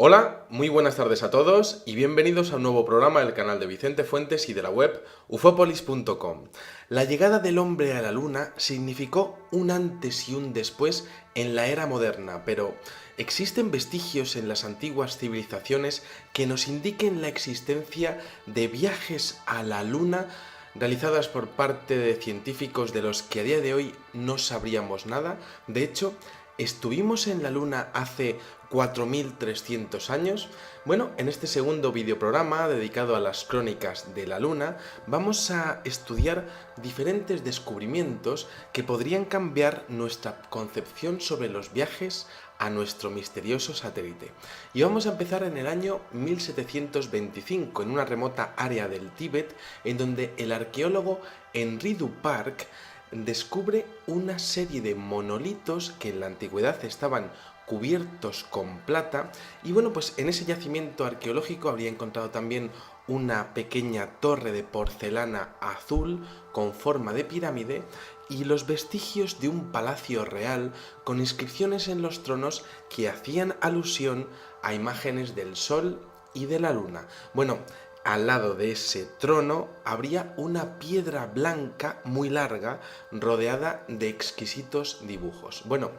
Hola, muy buenas tardes a todos y bienvenidos a un nuevo programa del canal de Vicente Fuentes y de la web ufopolis.com. La llegada del hombre a la luna significó un antes y un después en la era moderna, pero existen vestigios en las antiguas civilizaciones que nos indiquen la existencia de viajes a la luna realizadas por parte de científicos de los que a día de hoy no sabríamos nada. De hecho, ¿estuvimos en la Luna hace 4.300 años? Bueno, en este segundo videoprograma dedicado a las crónicas de la Luna, vamos a estudiar diferentes descubrimientos que podrían cambiar nuestra concepción sobre los viajes a nuestro misterioso satélite. Y vamos a empezar en el año 1725, en una remota área del Tíbet, en donde el arqueólogo Henri Duparc descubre una serie de monolitos que en la antigüedad estaban cubiertos con plata y bueno, pues en ese yacimiento arqueológico habría encontrado también una pequeña torre de porcelana azul con forma de pirámide y los vestigios de un palacio real con inscripciones en los tronos que hacían alusión a imágenes del sol y de la luna. Bueno, al lado de ese trono habría una piedra blanca muy larga rodeada de exquisitos dibujos. Bueno,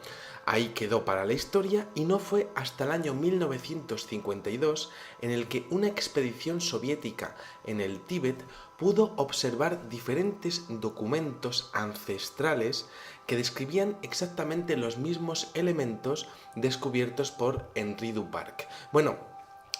ahí quedó para la historia y no fue hasta el año 1952 en el que una expedición soviética en el Tíbet pudo observar diferentes documentos ancestrales que describían exactamente los mismos elementos descubiertos por Henri Duparc. Bueno,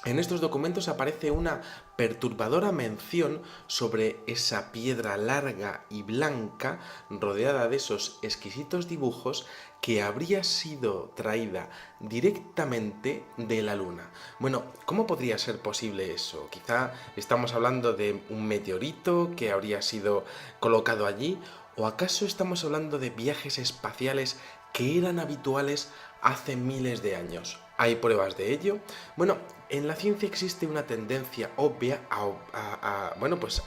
en estos documentos aparece una perturbadora mención sobre esa piedra larga y blanca rodeada de esos exquisitos dibujos que habría sido traída directamente de la Luna. Bueno, ¿cómo podría ser posible eso? Quizá estamos hablando de un meteorito que habría sido colocado allí, ¿o acaso estamos hablando de viajes espaciales que eran habituales hace miles de años? ¿Hay pruebas de ello? Bueno, en la ciencia existe una tendencia obvia a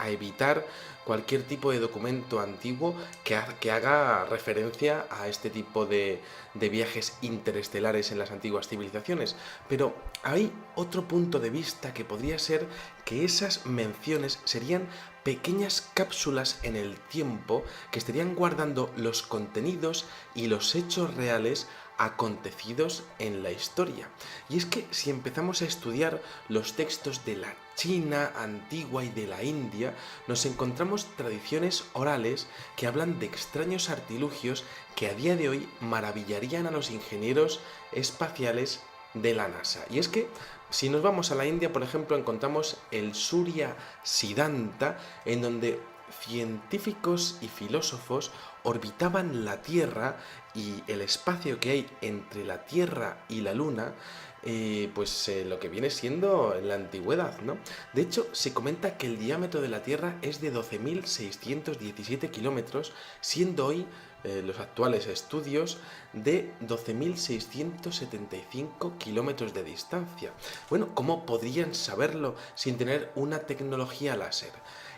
evitar cualquier tipo de documento antiguo que haga referencia a este tipo de viajes interestelares en las antiguas civilizaciones. Pero hay otro punto de vista que podría ser que esas menciones serían pequeñas cápsulas en el tiempo que estarían guardando los contenidos y los hechos reales acontecidos en la historia. Y es que si empezamos a estudiar los textos de la China antigua y de la India, nos encontramos tradiciones orales que hablan de extraños artilugios que a día de hoy maravillarían a los ingenieros espaciales de la NASA. Y es que si nos vamos a la India, por ejemplo, encontramos el Surya Siddhanta, en donde científicos y filósofos orbitaban la Tierra y el espacio que hay entre la Tierra y la Luna, lo que viene siendo la antigüedad, ¿no? De hecho, se comenta que el diámetro de la Tierra es de 12.617 kilómetros, siendo hoy los actuales estudios de 12.675 kilómetros de distancia. Bueno, ¿cómo podrían saberlo sin tener una tecnología láser?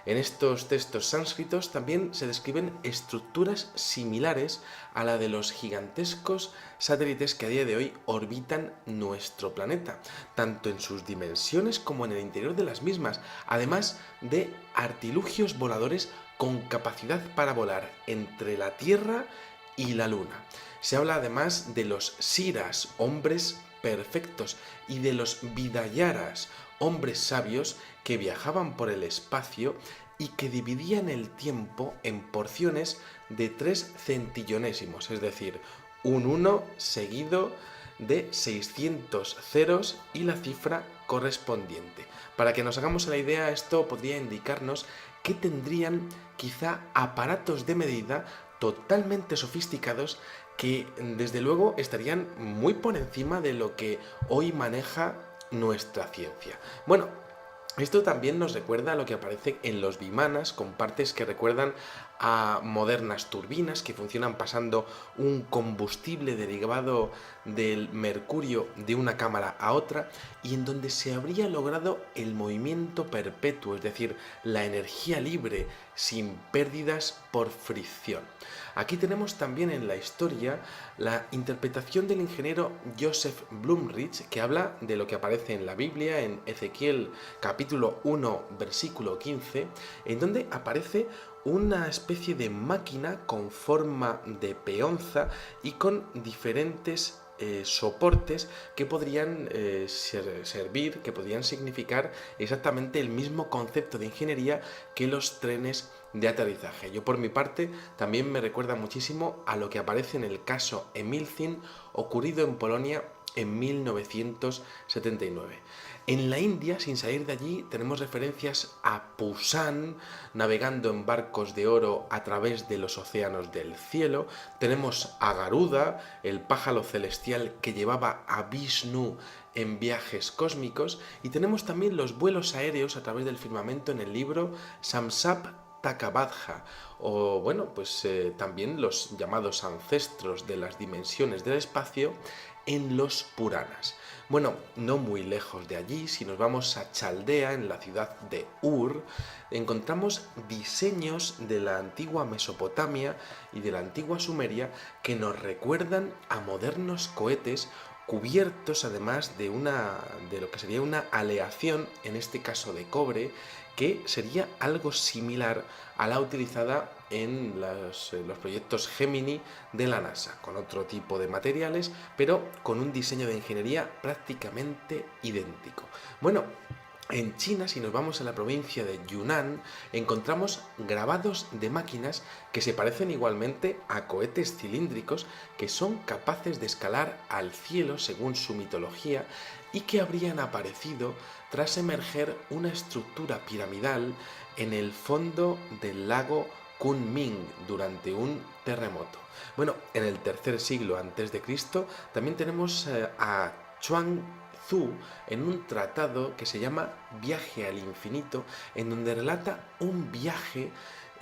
En estos textos sánscritos también se describen estructuras similares a la de los gigantescos satélites que a día de hoy orbitan nuestro planeta, tanto en sus dimensiones como en el interior de las mismas, además de artilugios voladores con capacidad para volar entre la Tierra y la Luna. Se habla además de los Siras, hombres perfectos, y de los Vidayaras, hombres sabios que viajaban por el espacio y que dividían el tiempo en porciones de 3 centillonésimos, es decir, un 1 seguido de 600 ceros y la cifra correspondiente. Para que nos hagamos la idea, esto podría indicarnos que tendrían quizá aparatos de medida totalmente sofisticados que desde luego estarían muy por encima de lo que hoy maneja nuestra ciencia. Bueno, esto también nos recuerda a lo que aparece en los vimanas, con partes que recuerdan a modernas turbinas que funcionan pasando un combustible derivado del mercurio de una cámara a otra, y en donde se habría logrado el movimiento perpetuo, es decir, la energía libre sin pérdidas por fricción. Aquí tenemos también en la historia la interpretación del ingeniero Joseph Blumrich, que habla de lo que aparece en la Biblia, en Ezequiel capítulo 1, versículo 15, en donde aparece una especie de máquina con forma de peonza y con diferentes soportes que podrían servir, que podrían significar exactamente el mismo concepto de ingeniería que los trenes de aterrizaje. Yo por mi parte también me recuerda muchísimo a lo que aparece en el caso Emilcin, ocurrido en Polonia en 1979. En la India, sin salir de allí, tenemos referencias a Pusan navegando en barcos de oro a través de los océanos del cielo. Tenemos a Garuda, el pájaro celestial que llevaba a Vishnu en viajes cósmicos. Y tenemos también los vuelos aéreos a través del firmamento en el libro Samsap Takabadha, o bueno, pues también los llamados ancestros de las dimensiones del espacio en los Puranas. Bueno, no muy lejos de allí, si nos vamos a Chaldea, en la ciudad de Ur, encontramos diseños de la antigua Mesopotamia y de la antigua Sumeria que nos recuerdan a modernos cohetes cubiertos además de lo que sería una aleación, en este caso de cobre, que sería algo similar a la utilizada en los proyectos Gemini de la NASA, con otro tipo de materiales, pero con un diseño de ingeniería prácticamente idéntico. Bueno, en China, si nos vamos a la provincia de Yunnan, encontramos grabados de máquinas que se parecen igualmente a cohetes cilíndricos que son capaces de escalar al cielo según su mitología y que habrían aparecido tras emerger una estructura piramidal en el fondo del lago Kunming durante un terremoto. Bueno, en el tercer siglo antes de Cristo también tenemos a Chuang Tzu en un tratado que se llama Viaje al Infinito, en donde relata un viaje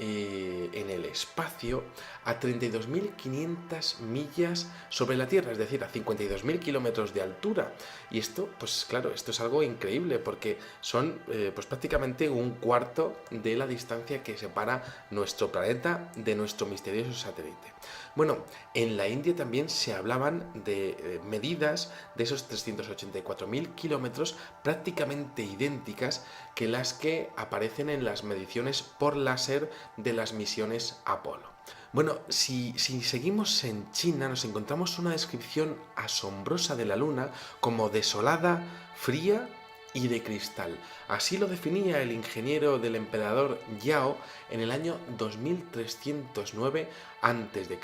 en el espacio a 32.500 millas sobre la Tierra, es decir, a 52.000 kilómetros de altura. Y esto, pues claro, esto es algo increíble porque son pues prácticamente un cuarto de la distancia que separa nuestro planeta de nuestro misterioso satélite. Bueno, en la India también se hablaban de medidas de esos 384.000 kilómetros prácticamente idénticas que las que aparecen en las mediciones por láser de las misiones Apolo. Bueno, si seguimos en China, nos encontramos una descripción asombrosa de la Luna como desolada, fría y de cristal. Así lo definía el ingeniero del emperador Yao en el año 2309 a.C.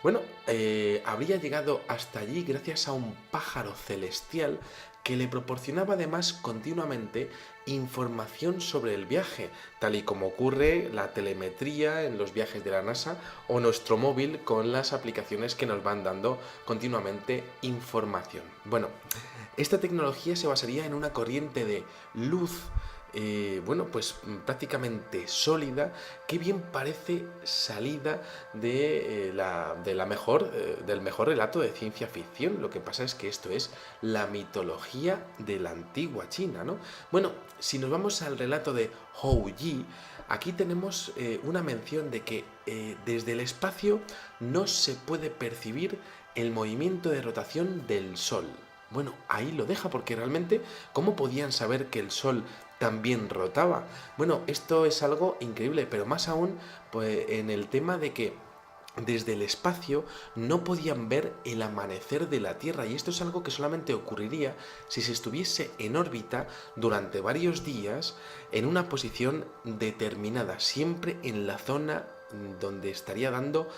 Bueno, habría llegado hasta allí gracias a un pájaro celestial que le proporcionaba además continuamente información sobre el viaje, tal y como ocurre la telemetría en los viajes de la NASA o nuestro móvil con las aplicaciones que nos van dando continuamente información. Bueno, esta tecnología se basaría en una corriente de luz pues prácticamente sólida, que bien parece salida del mejor relato de ciencia ficción. Lo que pasa es que esto es la mitología de la antigua China, ¿no? Bueno, si nos vamos al relato de Hou Yi, aquí tenemos una mención de que desde el espacio no se puede percibir el movimiento de rotación del Sol. Bueno, ahí lo deja, porque realmente, ¿cómo podían saber que el Sol también rotaba? Bueno, esto es algo increíble, pero más aún pues, en el tema de que desde el espacio no podían ver el amanecer de la Tierra, y esto es algo que solamente ocurriría si se estuviese en órbita durante varios días en una posición determinada, siempre en la zona donde estaría dando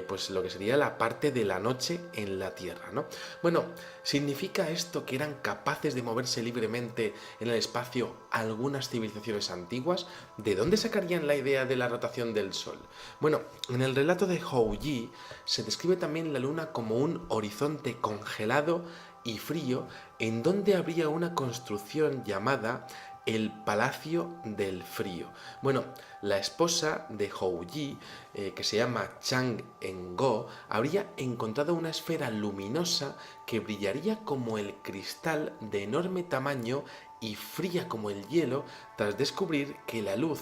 pues lo que sería la parte de la noche en la Tierra, ¿no? Bueno, ¿significa esto que eran capaces de moverse libremente en el espacio algunas civilizaciones antiguas? ¿De dónde sacarían la idea de la rotación del Sol? Bueno, en el relato de Hou Yi se describe también la Luna como un horizonte congelado y frío en donde habría una construcción llamada el Palacio del Frío. Bueno, la esposa de Hou Yi, que se llama Chang En-go, habría encontrado una esfera luminosa que brillaría como el cristal de enorme tamaño y fría como el hielo tras descubrir que la luz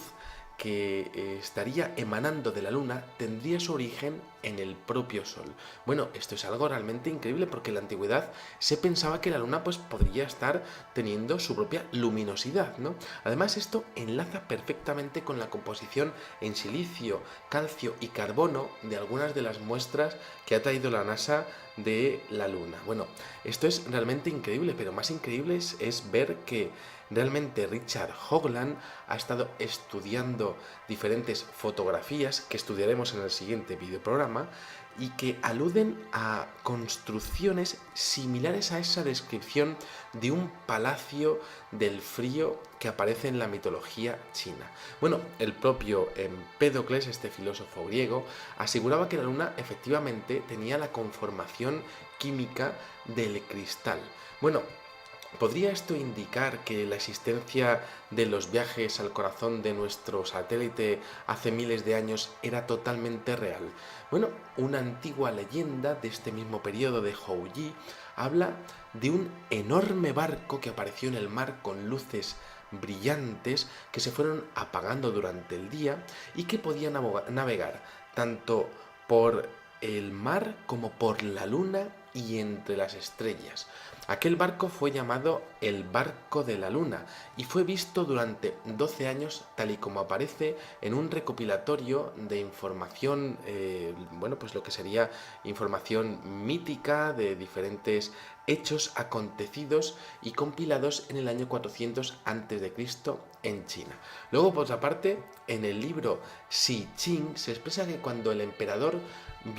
que estaría emanando de la Luna tendría su origen en el propio Sol. Bueno, esto es algo realmente increíble porque en la antigüedad se pensaba que la Luna pues podría estar teniendo su propia luminosidad, ¿no? Además, esto enlaza perfectamente con la composición en silicio, calcio y carbono de algunas de las muestras que ha traído la NASA de la Luna. Bueno, esto es realmente increíble, pero más increíble es ver que realmente Richard Hoagland ha estado estudiando diferentes fotografías que estudiaremos en el siguiente videoprograma y que aluden a construcciones similares a esa descripción de un palacio del frío que aparece en la mitología china. Bueno, el propio Empédocles, este filósofo griego, aseguraba que la Luna efectivamente tenía la conformación química del cristal. Bueno, ¿podría esto indicar que la existencia de los viajes al corazón de nuestro satélite hace miles de años era totalmente real? Bueno, una antigua leyenda de este mismo periodo de Hou Yi habla de un enorme barco que apareció en el mar con luces brillantes que se fueron apagando durante el día y que podía navegar tanto por el mar como por la luna y entre las estrellas. Aquel barco fue llamado el Barco de la Luna y fue visto durante 12 años tal y como aparece en un recopilatorio de información, bueno, pues lo que sería información mítica de diferentes hechos acontecidos y compilados en el año 400 a.C. en China. Luego, por otra parte, en el libro Xi Qing se expresa que cuando el emperador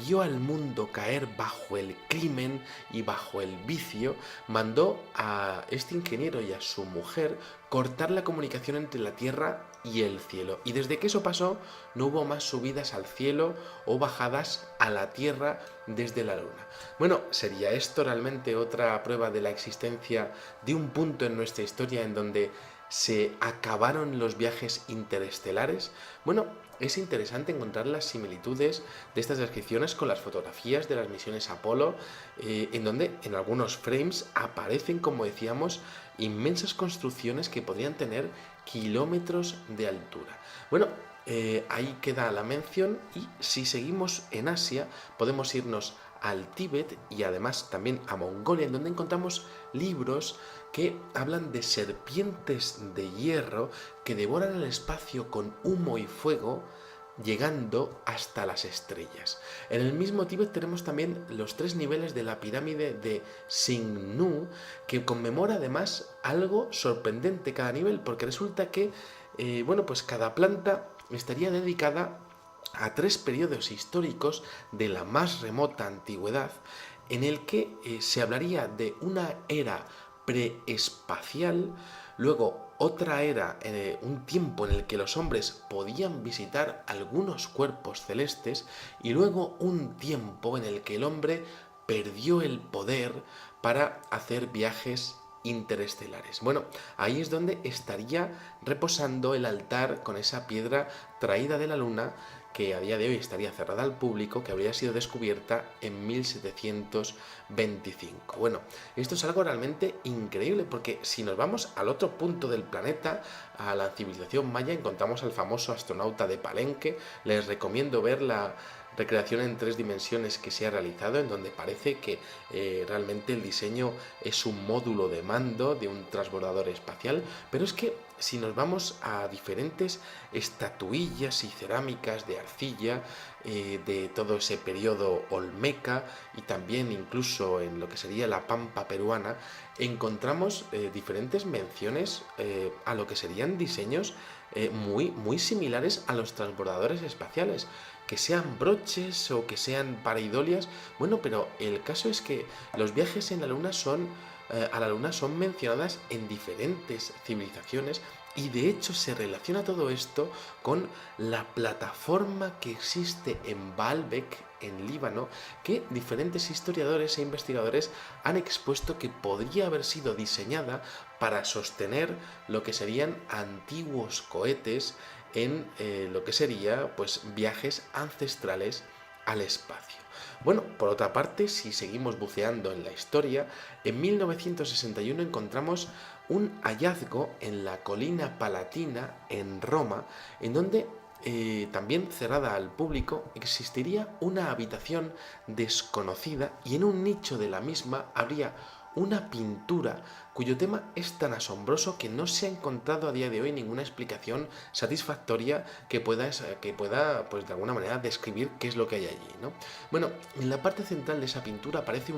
vio al mundo caer bajo el crimen y bajo el vicio, mandó a este ingeniero y a su mujer cortar la comunicación entre la tierra y el cielo. Y desde que eso pasó, no hubo más subidas al cielo o bajadas a la tierra desde la luna. Bueno, ¿sería esto realmente otra prueba de la existencia de un punto en nuestra historia en donde se acabaron los viajes interestelares? Bueno, es interesante encontrar las similitudes de estas descripciones con las fotografías de las misiones Apolo, en donde en algunos frames aparecen, como decíamos, inmensas construcciones que podrían tener kilómetros de altura. Bueno, ahí queda la mención y si seguimos en Asia podemos irnos al Tíbet y además también a Mongolia, en donde encontramos libros que hablan de serpientes de hierro que devoran el espacio con humo y fuego, llegando hasta las estrellas. En el mismo Tíbet tenemos también los 3 niveles de la pirámide de Xingnu, que conmemora además algo sorprendente cada nivel, porque resulta que, bueno, pues cada planta estaría dedicada a 3 periodos históricos de la más remota antigüedad, en el que se hablaría de una era preespacial, luego otra era, un tiempo en el que los hombres podían visitar algunos cuerpos celestes, y luego un tiempo en el que el hombre perdió el poder para hacer viajes interestelares. Bueno, ahí es donde estaría reposando el altar con esa piedra traída de la luna, que a día de hoy estaría cerrada al público, que habría sido descubierta en 1725. Bueno, esto es algo realmente increíble, porque si nos vamos al otro punto del planeta, a la civilización maya, encontramos al famoso astronauta de Palenque. Les recomiendo ver la recreación en 3 dimensiones que se ha realizado, en donde parece que realmente el diseño es un módulo de mando de un transbordador espacial, pero es que si nos vamos a diferentes estatuillas y cerámicas de arcilla de todo ese periodo olmeca y también incluso en lo que sería la pampa peruana, encontramos diferentes menciones a lo que serían diseños muy similares a los transbordadores espaciales, que sean broches o que sean pareidolias. Bueno, pero el caso es que los viajes en la Luna a la Luna son mencionadas en diferentes civilizaciones, y de hecho se relaciona todo esto con la plataforma que existe en Baalbek, en Líbano que diferentes historiadores e investigadores han expuesto que podría haber sido diseñada para sostener lo que serían antiguos cohetes en lo que sería pues viajes ancestrales al espacio. Bueno, por otra parte, si seguimos buceando en la historia, en 1961 encontramos un hallazgo en la colina Palatina, en Roma, en donde también cerrada al público, existiría una habitación desconocida y en un nicho de la misma habría una pintura cuyo tema es tan asombroso que no se ha encontrado a día de hoy ninguna explicación satisfactoria que pueda pues de alguna manera describir qué es lo que hay allí, ¿no? Bueno, en la parte central de esa pintura aparece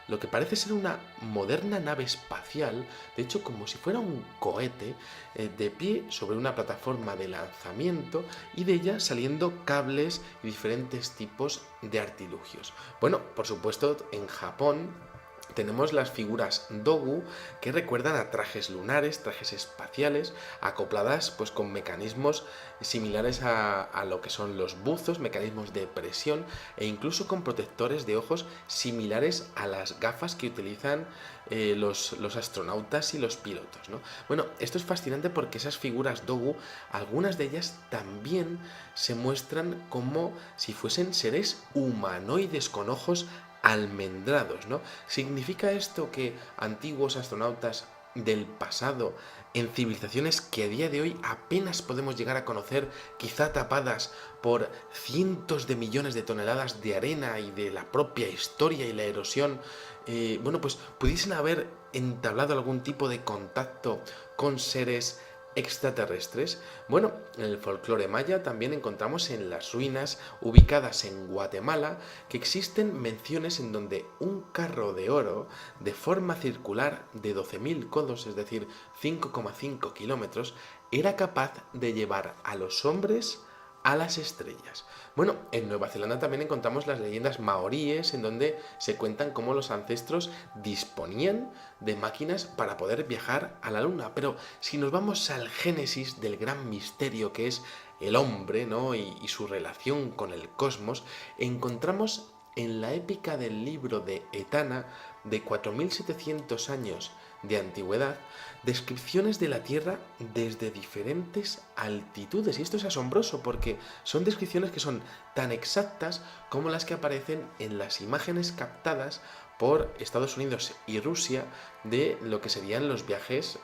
lo que parece ser una moderna nave espacial, de hecho como si fuera un cohete, de pie sobre una plataforma de lanzamiento y de ella saliendo cables y diferentes tipos de artilugios. Bueno, por supuesto en Japón tenemos las figuras dogu que recuerdan a trajes lunares, trajes espaciales, acopladas pues con mecanismos similares a lo que son los buzos, mecanismos de presión e incluso con protectores de ojos similares a las gafas que utilizan los astronautas y los pilotos, ¿no? Bueno, esto es fascinante porque esas figuras dogu, algunas de ellas también se muestran como si fuesen seres humanoides con ojos almendrados, ¿no? ¿Significa esto que antiguos astronautas del pasado, en civilizaciones que a día de hoy apenas podemos llegar a conocer, quizá tapadas por cientos de millones de toneladas de arena y de la propia historia y la erosión, pues pudiesen haber entablado algún tipo de contacto con seres extraterrestres? Bueno, en el folclore maya también encontramos en las ruinas ubicadas en Guatemala que existen menciones en donde un carro de oro de forma circular de 12.000 codos, es decir, 5,5 kilómetros, era capaz de llevar a los hombres a las estrellas. Bueno, en Nueva Zelanda también encontramos las leyendas maoríes en donde se cuentan cómo los ancestros disponían de máquinas para poder viajar a la luna. Pero si nos vamos al génesis del gran misterio que es el hombre, ¿no? y su relación con el cosmos, encontramos en la épica del libro de Etana, de 4.700 años de antigüedad, descripciones de la Tierra desde diferentes altitudes. Y esto es asombroso porque son descripciones que son tan exactas como las que aparecen en las imágenes captadas por Estados Unidos y Rusia de lo que serían los viajes,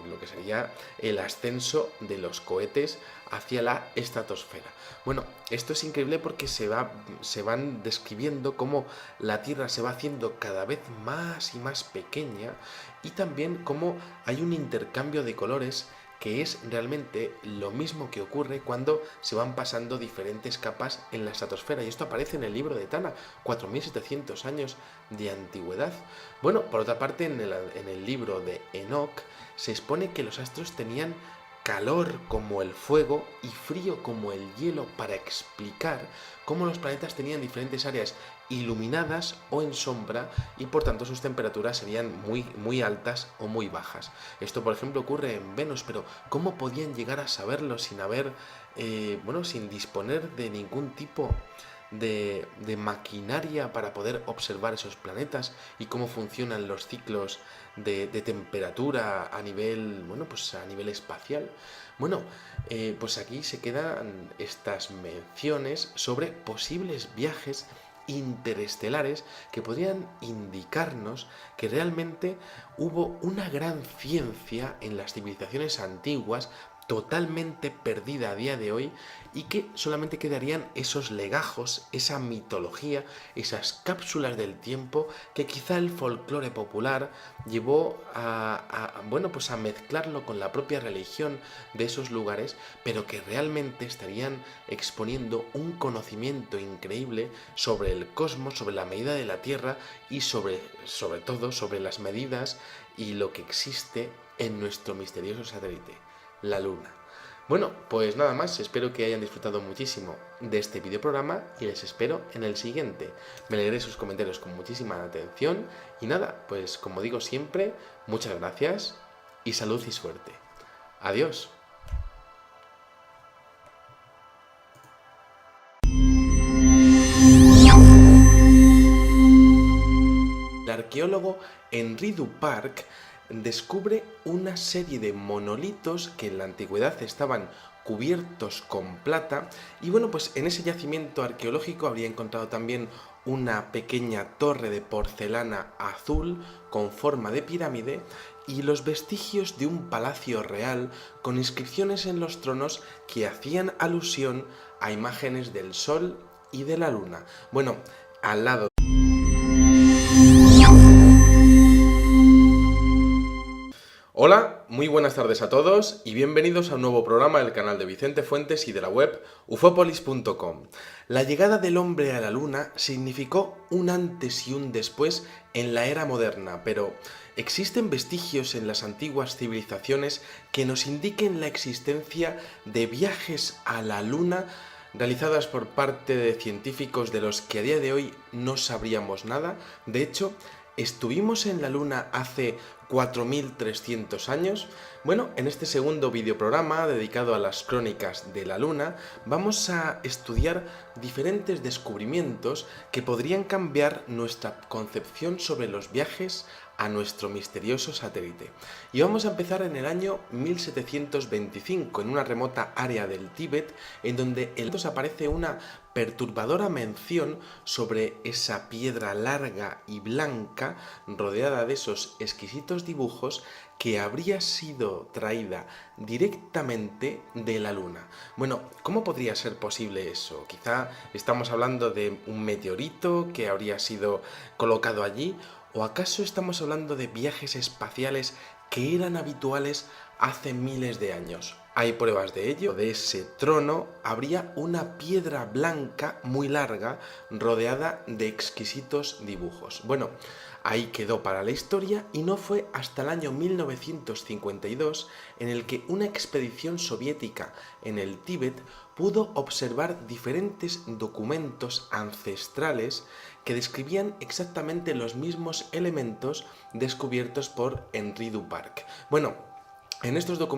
lo que sería el ascenso de los cohetes hacia la estratosfera. Bueno, esto es increíble porque se van describiendo cómo la Tierra se va haciendo cada vez más y más pequeña y también cómo hay un intercambio de colores que es realmente lo mismo que ocurre cuando se van pasando diferentes capas en la estratosfera. Y esto aparece en el libro de Tana, 4.700 años de antigüedad. Bueno, por otra parte, en el libro de Enoch se expone que los astros tenían calor como el fuego y frío como el hielo para explicar cómo los planetas tenían diferentes áreas iluminadas o en sombra y por tanto sus temperaturas serían muy, muy altas o muy bajas. Esto por ejemplo ocurre en Venus, pero ¿cómo podían llegar a saberlo sin sin disponer de ningún tipo de maquinaria para poder observar esos planetas y cómo funcionan los ciclos de temperatura a nivel, a nivel espacial? Pues aquí se quedan estas menciones sobre posibles viajes interestelares que podrían indicarnos que realmente hubo una gran ciencia en las civilizaciones antiguas totalmente perdida a día de hoy y que solamente quedarían esos legajos, esa mitología, esas cápsulas del tiempo que quizá el folclore popular llevó a mezclarlo con la propia religión de esos lugares, pero que realmente estarían exponiendo un conocimiento increíble sobre el cosmos, sobre la medida de la Tierra y sobre todo sobre las medidas y lo que existe en nuestro misterioso satélite, la Luna. Bueno, pues nada más, espero que hayan disfrutado muchísimo de este videoprograma y les espero en el siguiente. Me leeré sus comentarios con muchísima atención y nada, pues como digo siempre, muchas gracias y salud y suerte. Adiós. arqueólogo Henri Duparc descubre una serie de monolitos que en la antigüedad estaban cubiertos con plata y bueno, pues en ese yacimiento arqueológico habría encontrado también una pequeña torre de porcelana azul con forma de pirámide y los vestigios de un palacio real con inscripciones en los tronos que hacían alusión a imágenes del sol y de la luna. Bueno, al lado. Hola, muy buenas tardes a todos y bienvenidos a un nuevo programa del canal de Vicente Fuentes y de la web ufopolis.com. La llegada del hombre a la luna significó un antes y un después en la era moderna, pero existen vestigios en las antiguas civilizaciones que nos indiquen la existencia de viajes a la luna realizadas por parte de científicos de los que a día de hoy no sabríamos nada. De hecho, ¿estuvimos en la Luna hace 4.300 años? Bueno, en este segundo videoprograma dedicado a las crónicas de la Luna, vamos a estudiar diferentes descubrimientos que podrían cambiar nuestra concepción sobre los viajes a nuestro misterioso satélite. Y vamos a empezar en el año 1725, en una remota área del Tíbet, en donde aparece una perturbadora mención sobre esa piedra larga y blanca rodeada de esos exquisitos dibujos que habría sido traída directamente de la Luna. Bueno, ¿cómo podría ser posible eso? Quizá estamos hablando de un meteorito que habría sido colocado allí, ¿o acaso estamos hablando de viajes espaciales que eran habituales hace miles de años? Hay pruebas de ello. De ese trono habría una piedra blanca muy larga rodeada de exquisitos dibujos. Bueno, ahí quedó para la historia y no fue hasta el año 1952 en el que una expedición soviética en el Tíbet pudo observar diferentes documentos ancestrales que describían exactamente los mismos elementos descubiertos por Henri Duparc. Bueno, en estos documentos